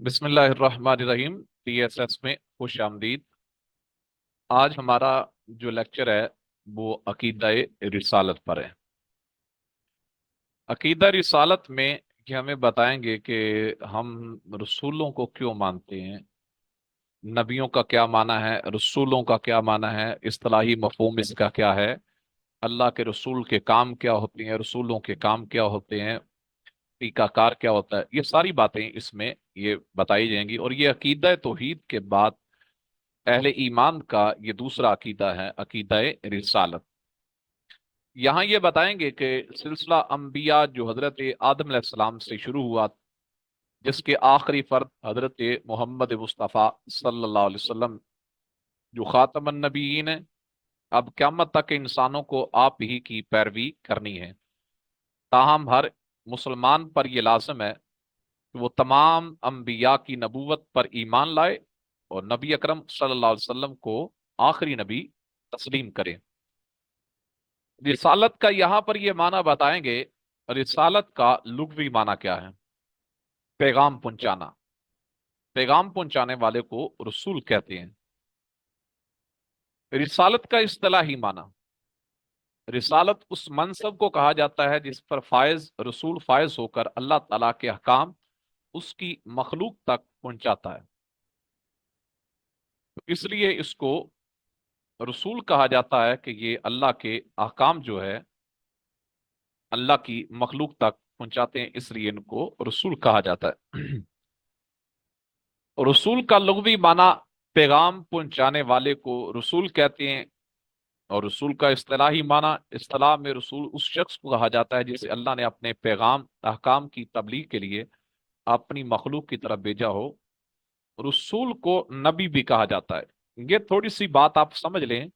बिस्मिल्लाहिर्रहमानिर्रहीम। TSS में खुश आमदीद। आज हमारा जो लेक्चर है वो अकीदा रिसालत पर है। अकीदा रिसालत में ये हमें बताएंगे कि हम रसूलों को क्यों मानते हैं, नबियों का क्या माना है, रसूलों का क्या माना है, इस्तिलाही मफहूम इसका क्या है, अल्लाह के रसूल के काम क्या होते हैं, रसूलों के काम क्या होते हैं, टीकाकार क्या होता है। ये सारी बातें इसमें ये बताई जाएंगी। और ये अकीदा तौहीद के बाद अहले ईमान का ये दूसरा अकीदा है, अकीदा रिसालत। यहाँ ये बताएंगे कि सिलसिला अंबिया जो हजरत आदम अलैहिस्सलाम से शुरू हुआ, जिसके आखिरी फर्द हजरत मोहम्मद मुस्तफ़ा सल्लल्लाहु अलैहि वसल्लम जो खातमुन नबीयीन है, अब क़यामत तक इंसानों को आप ही की पैरवी करनी है। ताहम हर मुसलमान पर यह लाजिम है कि वो तमाम अंबिया की नबूवत पर ईमान लाए और नबी अकरम सल्लल्लाहु अलैहि वसल्लम को आखिरी नबी तस्लीम करे। रिसालत का यहां पर यह माना बताएंगे। रिसालत का लुग़वी माना क्या है? पैगाम पहुंचाना। पैगाम पहुंचाने वाले को रसूल कहते हैं। रिसालत का इस्तिलाही माना, रिसालत उस मनसब को कहा जाता है जिस पर फायज रसूल फायज होकर अल्लाह ताला के अहकाम उसकी मखलूक तक पहुंचाता है, तो इसलिए इसको रसूल कहा जाता है कि ये अल्लाह के अहकाम जो है अल्लाह की मखलूक तक पहुंचाते हैं, इसलिए इनको रसूल कहा जाता है। रसूल का लुग़वी माना पैगाम पहुंचाने वाले को रसूल कहते हैं। और रसूल का इस्तिलाही माना, इस्तिलाह में रसूल उस शख्स को कहा जाता है जिसे अल्लाह ने अपने पैगाम अहकाम की तबलीग के लिए अपनी मखलूक की तरफ भेजा हो। रसूल को नबी भी कहा जाता है। ये थोड़ी सी बात आप समझ लें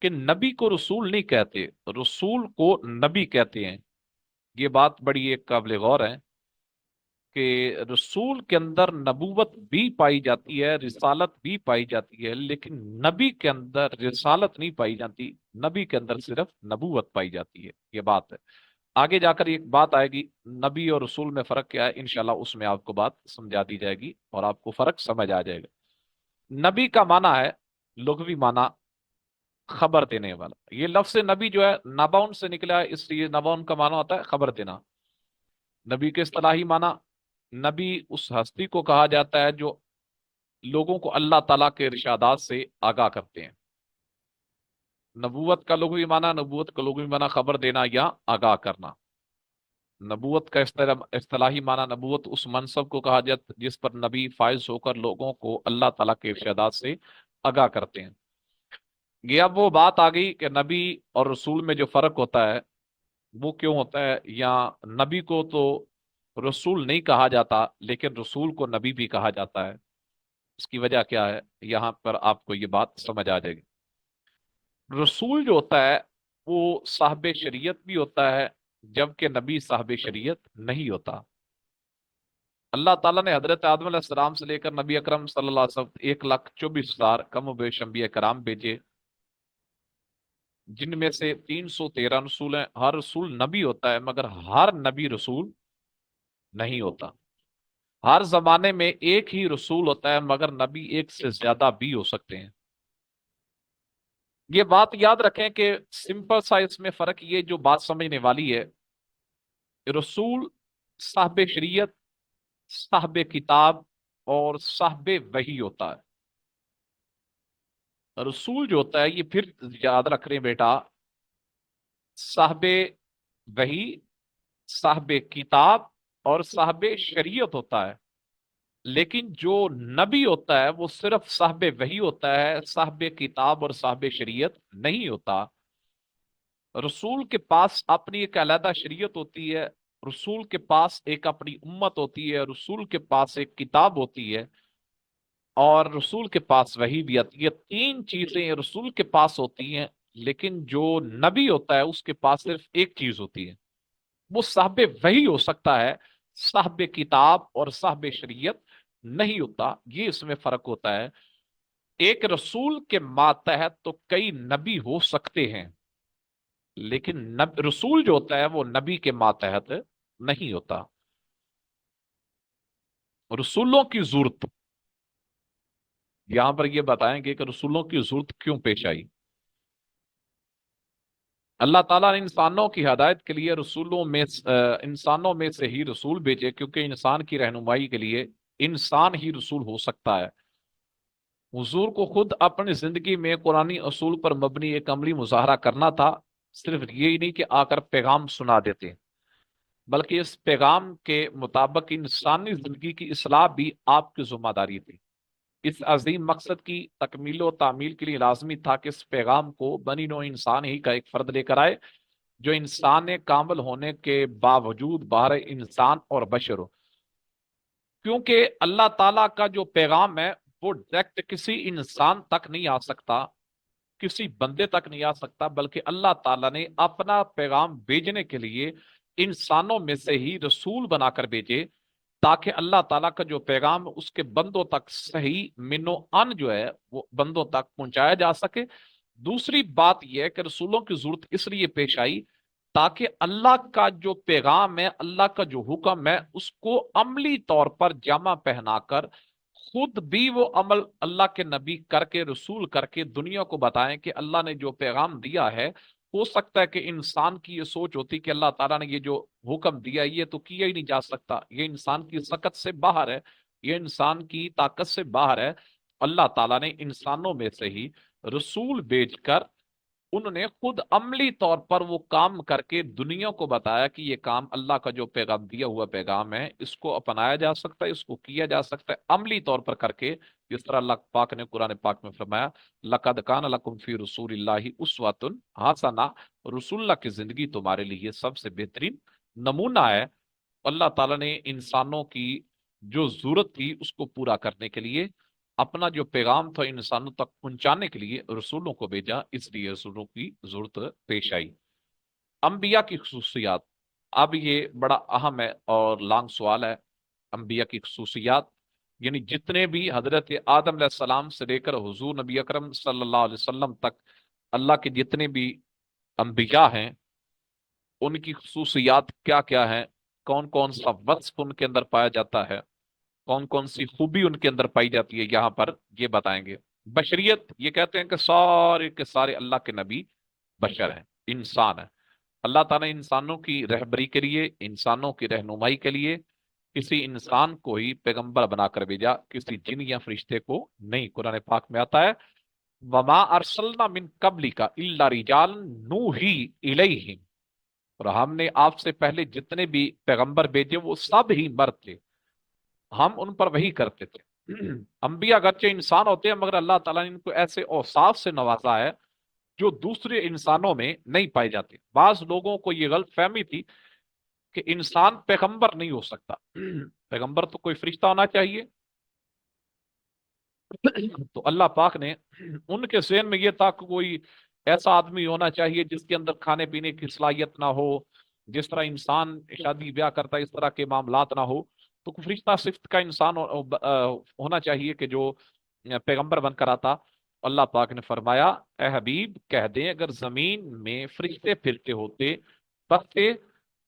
कि नबी को रसूल नहीं कहते, रसूल को नबी कहते हैं। ये बात बड़ी एक काबिल गौर है कि रसूल के अंदर नबूवत भी पाई जाती है, रिसालत भी पाई जाती है, लेकिन नबी के अंदर रिसालत नहीं पाई जाती, नबी के अंदर सिर्फ नबूवत पाई जाती है। ये बात है। आगे जाकर एक बात आएगी, नबी और रसूल में फर्क क्या है, इंशाल्लाह उसमें आपको बात समझा दी जाएगी और आपको फर्क समझ आ जाएगा। नबी का माना है, लुग़वी माना खबर देने वाला। ये लफ्ज नबी जो है नबाउन से निकला है, इसलिए नबाउन का माना होता है खबर देना। नबी के इस्तिलाही माना, नबी उस हस्ती को कहा जाता है जो लोगों को अल्लाह ताला के इरशादात से आगाह करते हैं। नबूवत का लुग़वी माना, नबूवत का लुग़वी माना खबर देना या आगाह करना। नबूवत का इस्तिलाही माना, नबूवत उस मनसब को कहा जाता जिस पर नबी फायज होकर लोगों को अल्लाह ताला के इरशादात से आगाह करते हैं। ये अब वो बात आ गई कि नबी और रसूल में जो फर्क होता है वो क्यों होता है, या नबी को तो रसूल नहीं कहा जाता लेकिन रसूल को नबी भी कहा जाता है। इसकी वजह क्या है, यहां पर आपको ये बात समझ आ जाएगी। रसूल जो होता है वो साहब शरीयत भी होता है, जबकि नबी साहब शरीयत नहीं होता। अल्लाह ताला ने हजरत आदम अलैहिस्सलाम से लेकर नबी अकरम सल्लल्लाहु अलैहि वसल्लम 1,24,000 कम बेश अंबिया कराम भेजे, जिनमें से 313 रसूल हैं। हर रसूल नबी होता है मगर हर नबी रसूल नहीं होता। हर जमाने में एक ही रसूल होता है मगर नबी एक से ज्यादा भी हो सकते हैं। ये बात याद रखें कि सिंपल सा इसमें फर्क, ये जो बात समझने वाली है, रसूल साहब शरीयत, साहब किताब और साहब वही होता है। रसूल जो होता है, ये फिर याद रख रहे हैं बेटा, साहब वही, साहब किताब और साहब शरीयत होता है। लेकिन जो नबी होता है वो सिर्फ साहब वही होता है, साहब किताब और साहब शरीयत नहीं होता। रसूल के पास अपनी एक अलहदा शरीयत होती है, रसूल के पास एक अपनी उम्मत होती है, रसूल के पास एक किताब होती है और रसूल के पास वही भी आती है। तीन चीजें रसूल के पास होती हैं, लेकिन जो नबी होता है उसके पास सिर्फ एक चीज होती है, वो साहब वही हो सकता है, साहब किताब और साहब शरीयत नहीं होता। ये इसमें फर्क होता है। एक रसूल के मातहत तो कई नबी हो सकते हैं, लेकिन रसूल जो होता है वो नबी के मातहत नहीं होता। रसूलों की जरूरत, यहां पर ये बताएंगे कि रसूलों की जरूरत क्यों पेश आई। अल्लाह ताला ने इंसानों की हदायत के लिए इंसानों में से ही रसूल भेजे, क्योंकि इंसान की रहनुमाई के लिए इंसान ही रसूल हो सकता है। हुजूर को खुद अपनी जिंदगी में कुरानी असूल पर मबनी एक अमली मुजाहरा करना था। सिर्फ यही नहीं कि आकर पैगाम सुना देते, बल्कि इस पैगाम के मुताबिक इंसानी जिंदगी की इस्लाह भी आपकी जिम्मेदारी थी। इस अजीम मकसद की तकमील व तामील के लिए लाजमी था कि इस पैगाम को बनी नौ इंसान ही का एक फर्द लेकर आए, जो इंसान कामिल होने के बावजूद बाहर इंसान और बशर हो। क्योंकि अल्लाह ताला का जो पैगाम है वो डायरेक्ट किसी इंसान तक नहीं आ सकता, किसी बंदे तक नहीं आ सकता, बल्कि अल्लाह ताला ने अपना पैगाम भेजने के लिए इंसानों में से ही रसूल बनाकर भेजे, ताकि अल्लाह ताला का जो पैगाम उसके बंदों तक सही मिनो अन जो है वो बंदों तक पहुंचाया जा सके। दूसरी बात यह है कि रसूलों की जरूरत इसलिए पेश आई ताकि अल्लाह का जो पैगाम है, अल्लाह का जो हुक्म है, उसको अमली तौर पर जामा पहनाकर खुद भी वो अमल अल्लाह के नबी करके रसूल करके दुनिया को बताएं कि अल्लाह ने जो पैगाम दिया है। हो सकता है कि इंसान की ये सोच होती कि अल्लाह ताला ने ये जो हुक्म दिया ये तो किया ही नहीं जा सकता, ये इंसान की सकत से बाहर है, ये इंसान की ताकत से बाहर है। अल्लाह ताला ने इंसानों में से ही रसूल भेजकर उन्होंने खुद अमली तौर पर वो काम करके दुनिया को बताया कि ये काम अल्लाह का जो पैगाम दिया हुआ पैगाम है इसको अपनाया जा सकता है, इसको किया जा सकता है अमली तौर पर करके। जिस तरह अल्लाह पाक ने कुरान पाक में फरमाया, लक़द कान लकुम फी रसूलिल्लाहि उस्वतुन हसना, रसूलुल्लाह की जिंदगी तुम्हारे लिए सबसे बेहतरीन नमूना है। अल्लाह ताला ने इंसानों की जो जरूरत थी उसको पूरा करने के लिए अपना जो पैगाम था इंसानों तक पहुंचाने के लिए रसूलों को भेजा, इसलिए रसूलों की जरूरत पेश आई। अंबिया की खसूसियात, अब ये बड़ा अहम है और लॉन्ग सवाल है। अंबिया की खसूसियात यानी जितने भी हजरत आदम अलैहिस्सलाम से लेकर हुजूर नबी अकरम सल्लल्लाहु अलैहि वसल्लम तक अल्लाह के जितने भी अंबिया हैं उनकी खसूसियात क्या क्या है, कौन कौन सा वस्फ उनके अंदर पाया जाता है, कौन कौन सी खूबी उनके अंदर पाई जाती है, यहाँ पर ये बताएंगे। बशरियत, ये कहते हैं कि सारे के सारे अल्लाह के नबी बशर हैं, इंसान है। अल्लाह ताला ने इंसानों की रहबरी के लिए, इंसानों की रहनुमाई के लिए किसी इंसान को ही पैगंबर बनाकर भेजा, किसी जिन या फरिश्ते को नहीं। कुरान पाक में आता है, वमा अरसलना मिन कबलिका इल्ला रिजाल नूही इलैहिम, और हमने आपसे पहले जितने भी पैगंबर भेजे वो सब ही मर्द थे, हम उन पर वही करते थे। अंबिया अगरचे इंसान होते हैं मगर अल्लाह ताला ने इनको ऐसे औसाफ से नवाजा है जो दूसरे इंसानों में नहीं पाए जाते। बाज लोगों को ये गलत फहमी थी कि इंसान पैगंबर नहीं हो सकता, पैगंबर तो कोई फरिश्ता होना चाहिए। तो अल्लाह पाक ने उनके ज़हन में ये था कि कोई ऐसा आदमी होना चाहिए जिसके अंदर खाने पीने की सलाहियत ना हो, जिस तरह इंसान शादी ब्याह करता है इस तरह के मामलात ना हो। तो फरिश्ता सिफ्त का इंसान होना चाहिए कि जो पैगंबर बनकर आता। अल्लाह पाक ने फरमाया, ए हबीब कह दें अगर जमीन में फरिश्ते फिरते होते बसते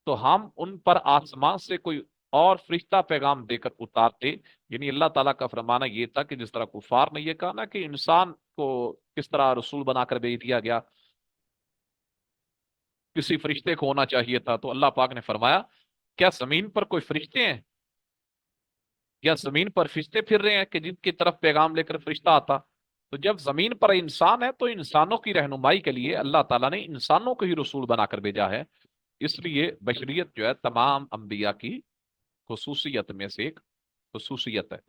तो हम उन पर आसमान से कोई और फरिश्ता पैगाम देकर उतारते। यानी अल्लाह ताला का फरमाना ये था कि जिस तरह कुफार ने ये कहा ना कि इंसान को किस तरह रसूल बनाकर भेज दिया गया, किसी फरिश्ते को होना चाहिए था, तो अल्लाह पाक ने फरमाया क्या जमीन पर कोई फरिश्ते हैं या जमीन पर फरिश्ते फिर रहे हैं कि जिनकी तरफ पैगाम लेकर फरिश्ता आता। तो जब जमीन पर इंसान है तो इंसानों की रहनुमाई के लिए अल्लाह ताला ने इंसानों को ही रसूल बनाकर भेजा है। इसलिए बशरियत जो है तमाम अंबिया की खसूसियत में से एक खसूसियत है।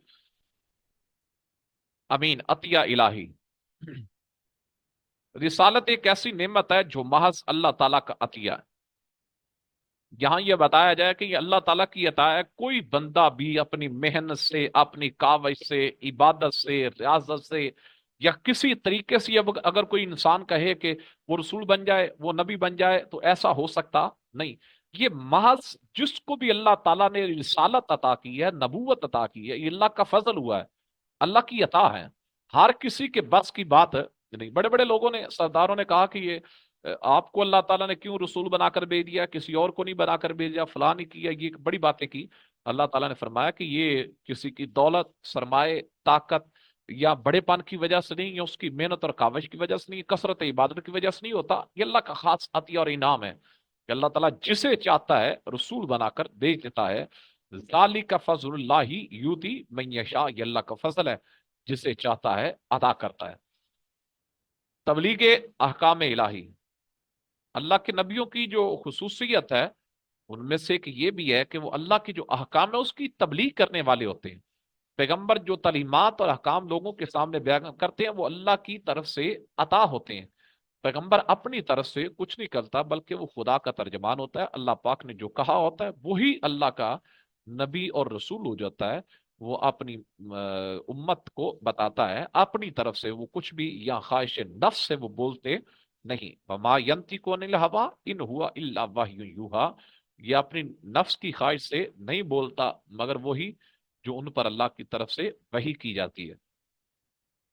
अमीन, अतिया इलाही, रिसालत एक ऐसी नेमत है जो महज अल्लाह ताला का अतिया है। यहां यह बताया जाए कि ये अल्लाह ताला की अता है, कोई बंदा भी अपनी मेहनत से, अपनी काविश से, इबादत से, रियाजत से या किसी तरीके से अब अगर कोई इंसान कहे कि वो रसूल बन जाए, वो नबी बन जाए, तो ऐसा हो सकता नहीं। ये महज जिसको भी अल्लाह ताला ने रिसालत अता की है, नबूवत अता की है, ये अल्लाह का फजल हुआ है, अल्लाह की अता है। हर किसी के बस की बात नहीं। बड़े बड़े लोगों ने, सरदारों ने कहा कि ये आपको अल्लाह ताला ने क्यों रसूल बनाकर भेज दिया, किसी और को नहीं बनाकर भेजा, फलां नहीं किया, ये बड़ी बातें की। अल्लाह ताला ने फरमाया कि ये किसी की दौलत, सरमाए, ताकत या बड़ेपन की वजह से नहीं, या उसकी मेहनत और काविश की वजह से नहीं, कसरत इबादत की वजह से नहीं होता। ये अल्लाह का खास अतिया और इनाम है कि अल्लाह ताला जिसे चाहता है रसूल बनाकर दे देता है। ज़ालिका फज़लुल्लाहि यूती मन यशा, ये अल्लाह का फजल है, जिसे चाहता है अदा करता है। तबलीग अहकाम इलाही, अल्लाह के नबियों की जो खुसूसियत है उनमें से एक ये भी है कि वो अल्लाह की जो अहकाम है उसकी तबलीग करने वाले होते हैं। पैगंबर जो तालीमात और अहकाम लोगों के सामने बयान करते हैं वो अल्लाह की तरफ से अता होते हैं। पैगंबर अपनी तरफ से कुछ नहीं करता, बल्कि वो खुदा का तर्जमान होता है। अल्लाह पाक ने जो कहा होता है वही अल्लाह का नबी और रसूल हो जाता है। वो अपनी उम्मत को बताता है, अपनी तरफ से वो कुछ भी या ख्वाहिश नफ्स से वो बोलते नहीं। वमा यंतिकु अनिल हवा इन हुआ इल्ला वह्युन यूहा, ये अपनी नफ्स की ख्वाहिश से नहीं बोलता मगर वही जो उन पर अल्लाह की तरफ से वही की जाती है।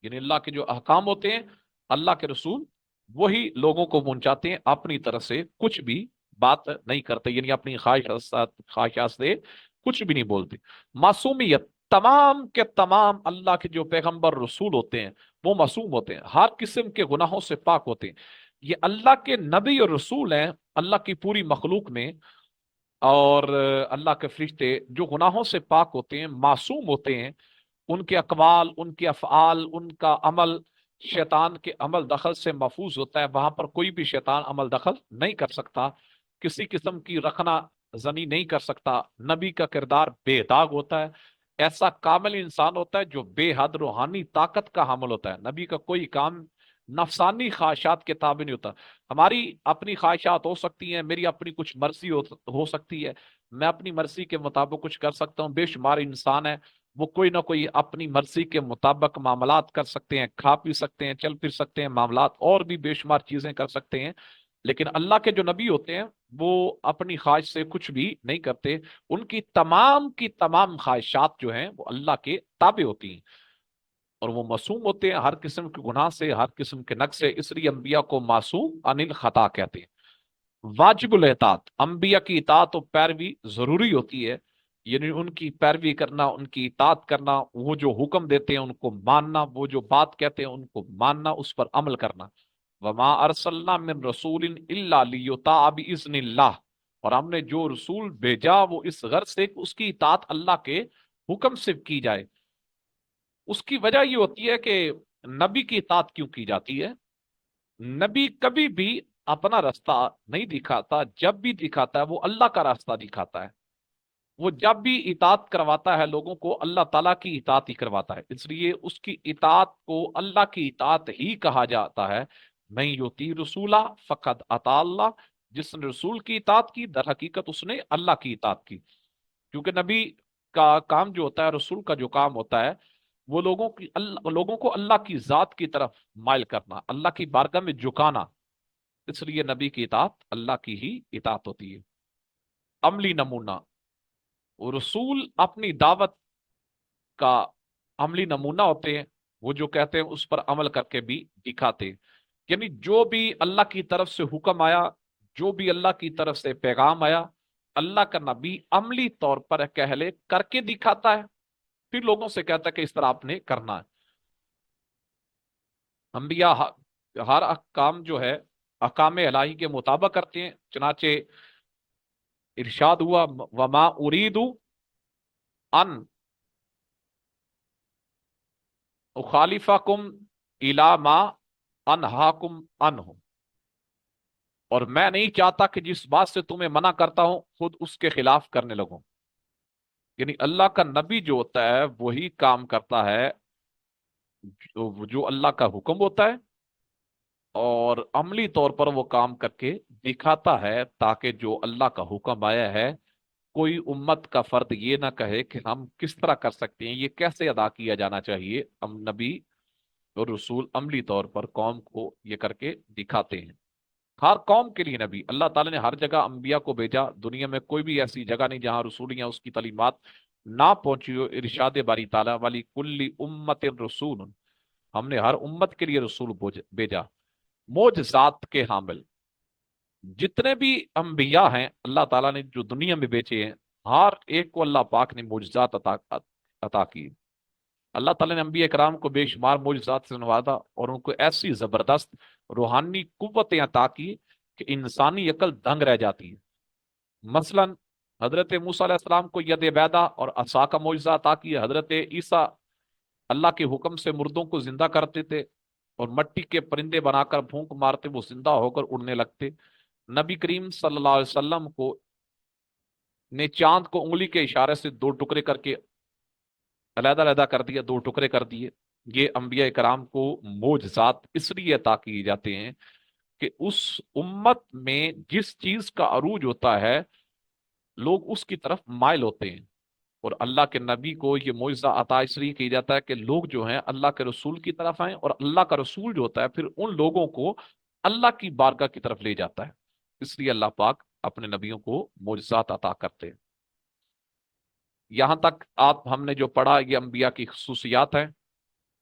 यानी अल्लाह के जो अहकाम होते हैं अल्लाह के रसूल वही लोगों को पहुंचाते हैं, अपनी तरफ से कुछ भी बात नहीं करते, यानी अपनी ख्वाहिशात से कुछ भी नहीं बोलते। मासूमियत, तमाम के तमाम अल्लाह के जो पैगंबर रसूल होते हैं वो मासूम होते हैं, हर किस्म के गुनाहों से पाक होते हैं। ये अल्लाह के नबी और रसूल हैं अल्लाह की पूरी मखलूक में। और अल्लाह के फरिश्ते जो गुनाहों से पाक होते हैं, मासूम होते हैं, उनके अकवाल, उनके अफ़आल, उनका अमल शैतान के अमल दखल से महफूज होता है। वहां पर कोई भी शैतान अमल दखल नहीं कर सकता, किसी किस्म की रखना जनी नहीं कर सकता। नबी का किरदार बेदाग होता है, ऐसा कामिल इंसान होता है जो बेहद रूहानी ताकत का हामिल होता है। नबी का कोई काम नफसानी ख्वाहिशात के ताबे नहीं होता। हमारी अपनी ख्वाहिशात हो सकती हैं, मेरी अपनी कुछ मर्जी हो सकती है, मैं अपनी मर्जी के मुताबिक कुछ कर सकता हूँ। बेशुमार इंसान है वो कोई ना कोई अपनी मर्जी के मुताबिक मामलात कर सकते हैं, खा पी सकते हैं, चल फिर सकते हैं, मामलात और भी बेशुमार चीजें कर सकते हैं। लेकिन अल्लाह के जो नबी होते हैं वो अपनी ख्वाहिश से कुछ भी नहीं करते। उनकी तमाम की तमाम ख्वाहिशात जो हैं वो अल्लाह के ताबे होती हैं और वो मासूम होते हैं हर किस्म के गुनाह से, हर किस्म के नक से। इसलिए अंबिया को मासूम अनिल खता कहते हैं। वाजिबुल इतात, अंबिया की इतात और पैरवी जरूरी होती है, यानी उनकी पैरवी करना, उनकी इतात करना, वो जो हुक्म देते हैं उनको मानना, वो जो बात कहते हैं उनको मानना, उस पर अमल करना। वमा अरसलना मिन रसूलिन इल्ला लियुता बिइज़्निल्लाह, और हमने जो रसूल भेजा वो इस गर्ज से कि उसकी इतात अल्लाह के हुक्म से की जाए। उसकी वजह ये होती है कि नबी की इतात क्यों की जाती है। नबी कभी भी अपना रास्ता नहीं दिखाता, जब भी दिखाता है वो अल्लाह का रास्ता दिखाता है। वो जब भी इतात करवाता है लोगों को अल्लाह ताला की इतात ही करवाता है, इसलिए उसकी इतात को अल्लाह की इतात ही कहा जाता है। मैं युती रसूला फकद अता अल्लाह, जिसने रसूल की इतात की दर हकीकत उसने अल्लाह की इतात की। क्योंकि नबी का काम जो होता है, रसूल का जो काम होता है, वो लोगों को अल्लाह की जात की तरफ माइल करना, अल्लाह की बारगाह में झुकाना। इसलिए नबी की इतात अल्लाह की ही इतात होती है। अमली नमूना, वो रसूल अपनी दावत का अमली नमूना होते हैं। वो जो कहते हैं उस पर अमल करके भी दिखाते हैं। यानी जो भी अल्लाह की तरफ से हुक्म आया, जो भी अल्लाह की तरफ से पैगाम आया, अल्लाह का नबी अमली तौर पर कहले करके दिखाता है, फिर लोगों से कहता है कि इस तरह आपने करना है। अंबिया हर काम जो है अकाम इलाही के मुताबिक करते हैं। चनाचे इरशाद हुआ, वमा उरीदु अन उखालिफाकुम इला मा अनहाकुम अनहु, और मैं नहीं चाहता कि जिस बात से तुम्हें मना करता हूं खुद उसके खिलाफ करने लगूं। यानी अल्लाह का नबी जो होता है वही काम करता है जो अल्लाह का हुक्म होता है, और अमली तौर पर वो काम करके दिखाता है, ताकि जो अल्लाह का हुक्म आया है कोई उम्मत का फर्द ये ना कहे कि हम किस तरह कर सकते हैं, ये कैसे अदा किया जाना चाहिए। हम नबी और रसूल अमली तौर पर कौम को ये करके दिखाते हैं। हर कौम के लिए नबी, अल्लाह ताला ने हर जगह अंबिया को भेजा। दुनिया में कोई भी ऐसी जगह नहीं जहां रसूल या उसकी तालीमात ना पहुंची हो। इरशाद बारी ताला वाली कुल्ली उम्मत रसूल, हमने हर उम्मत के लिए रसूल भेजा। मोजजात के हामिल जितने भी अंबिया हैं अल्लाह ताला ने जो दुनिया में भेजे हैं, हर एक को अल्लाह पाक ने मोजज़ात अता की। अल्लाह ताला ने अंबिया कराम को बेशुमार मोजज़ात से नवाजा और उनको ऐसी जबरदस्त रूहानी कुव्वतें अता की कि इंसानी अकल दंग रह जाती है। मसलन हजरत मूसा अलैहिस्सलाम को यद बैदा और असा का मोजज़ा अता किया। हजरत ईसा अल्लाह के हुक्म से मुर्दों को जिंदा करते थे और मट्टी के परिंदे बनाकर फूंक मारते वो जिंदा होकर उड़ने लगते। नबी करीम सल्लल्लाहु अलैहि वसल्लम को ने चांद को उंगली के इशारे से दो टुकड़े करके अलहदा अलहदा कर दिया, दो टुकड़े कर दिए। ये अंबिया कराम को मोजज़ात इसलिए अता किए जाते हैं कि उस उम्मत में जिस चीज का अरूज होता है लोग उसकी तरफ माइल होते हैं। और अल्लाह के नबी को ये मोइज़ा अता इसलिए किया जाता है कि लोग जो हैं अल्लाह के रसूल की तरफ आए, और अल्लाह का रसूल जो होता है फिर उन लोगों को अल्लाह की बारगाह की तरफ ले जाता है। इसलिए अल्लाह पाक अपने नबियों को मोइज़ात अता करते हैं। यहां तक आप हमने जो पढ़ा ये अंबिया की खसूसियात है।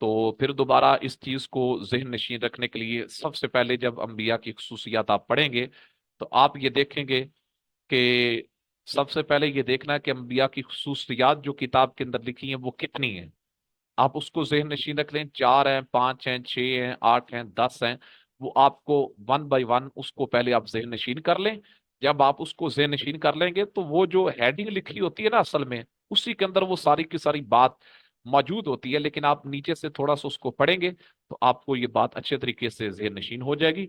तो फिर दोबारा इस चीज को जहन नशीन रखने के लिए सबसे पहले जब अंबिया की खसूसियात आप पढ़ेंगे तो आप ये देखेंगे कि सबसे पहले ये देखना है कि अंबिया की खसूसियात जो किताब के अंदर लिखी हैं वो कितनी हैं। आप उसको जहन नशीन रख लें, 4 हैं, 5 हैं, 6 हैं, 8 हैं, 10 हैं। वो आपको वन बाय वन उसको पहले आप जहन नशीन कर लें। जब आप उसको जहन नशीन कर लेंगे तो वो जो हेडिंग लिखी होती है ना असल में उसी के अंदर वो सारी की सारी बात मौजूद होती है, लेकिन आप नीचे से थोड़ा सा उसको पढ़ेंगे तो आपको ये बात अच्छे तरीके से जहन नशीन हो जाएगी।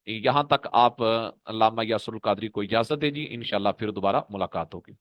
यहाँ तक आप अल्लामा यासुल कादरी को इजाजत दीजिए, इंशाल्लाह फिर दोबारा मुलाकात होगी।